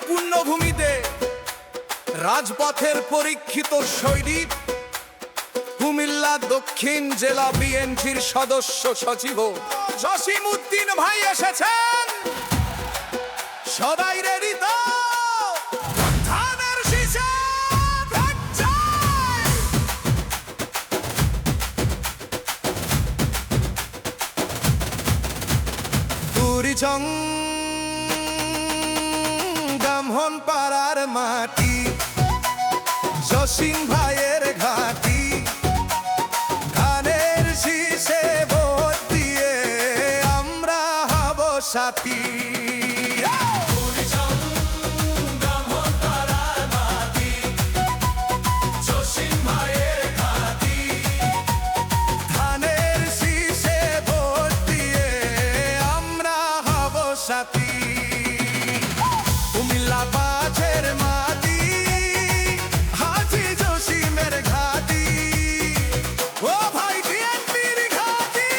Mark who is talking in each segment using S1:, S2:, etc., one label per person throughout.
S1: পুণ্যভূমিতে রাজপথের পরীক্ষিত সৈনিক কুমিল্লা দক্ষিণ জেলা বিএনপির সদস্য সচিব জসিম উদ্দিন ভাই এসেছেন। সবাই রেডি তো? ধানের শীষে ভোট চাই। বুড়িচং ব্রাহ্মণ পাড়ার মাটি, জসিম ভাইয়ের ঘাটি, ধানের শীষে ভোট দিয়ে আমরা হব সাথী। ধানের শীষে ভোট দিয়ে আমরা হব সাথী। কুমিল্লা পাঁচের মাটি, হাজী জসিমের ঘাটি, ও ভাই বিএনপির ঘাটি।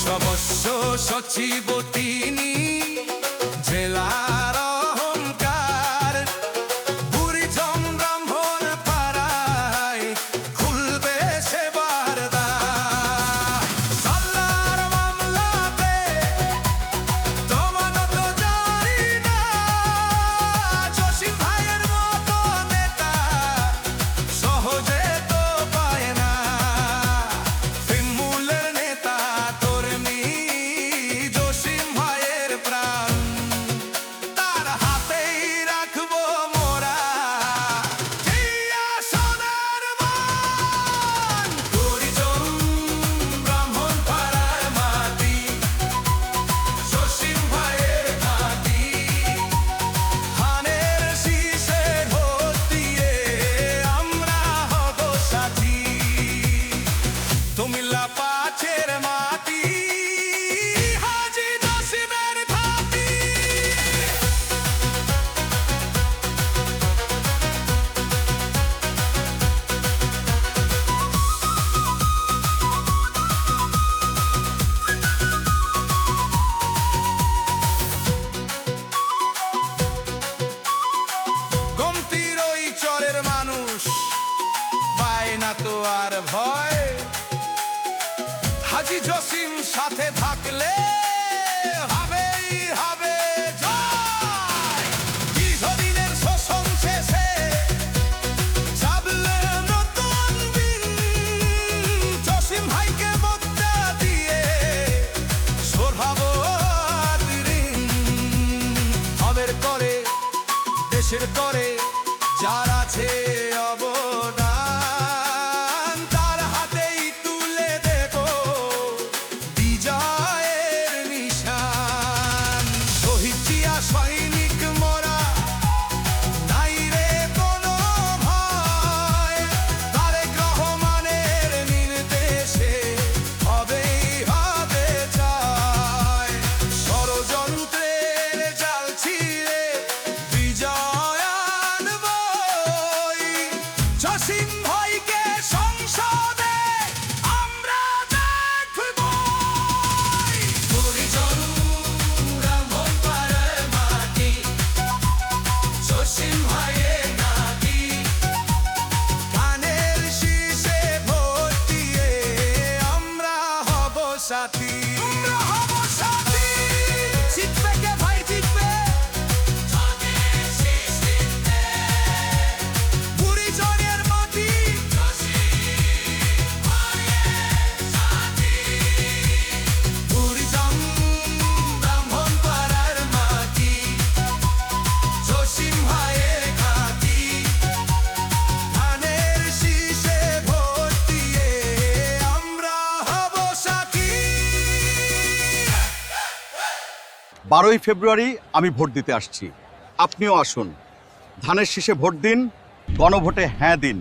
S1: সমস্ত সচিব তিনি, জেলার অহংকার। বুড়িচং ব্রাহ্মণ পাড়ায় খুলবে সেবার দ্বার। সাল্লার মামলাতে জমানত জারি না, জসিম ভাইয়ের মতো নেতা সহজে তো পায় না। তৃণমূলের নেতা কর্মী জসিম ভাইয়ের প্রাণ, তার হাতেই রাখবো মোরা জিয়া সোনার মান। বুড়িচং ব্রাহ্মণ পাড়ার মাটি, জসিম ভাইয়ের ঘাটি, ধানের শীষে ভোট দিয়ে আমরা হব সাথী। কুমিল্লা পাঁচের মাটি, হাজী জসিমের ঘাটি। গমতির ওই চরের মানুষ পায় না তো আর ভয়। হাজী জসিম সাথে থাকলে হবেই হবে জয়। দীর্ঘদিনের শোষণ শেষে চাবলে নতুন দিন, জসিম ভাইকে ভোটটা দিয়ে সরাবো ঋণ। হবের করে দেশের করে যার আছে অবদান, তার হাতেই তুলে দেব বিজয়ের নিশান। শহীদ জিয়া সৈনিক মোরা, নাই রে কোনো ভয়। তারেক রহমানের নির্দেশে হবেই হবে জয়। ষড়যন্ত্রের জাল ছিঁড়ে বিজয় আনবই। জসিম ভাইকে সংসদে আমরা দেখবই। বুড়িচং ব্রাহ্মণ পাড়ার মাটি, জসিম ভাইয়ের ঘাটি, ধানের শীষে ভোট দিয়ে আমরা হব সাথী। আমরা হব সাথী। জিতবে কে ভাই জিতবে? বুড়িচংয়ের মাটি, বুড়িচং ব্রাহ্মণ পাড়ার মাটি, জসিম ভাইয়ের ঘাটি, ধানের শীষে ভোট দিয়ে আমরা হব সাথী।
S2: 12ই ফেব্রুয়ারি আমি ভোট দিতে আসছি, আপনিও আসুন। ধানের শীষে ভোট দিন, গণভোটে হ্যাঁ দিন।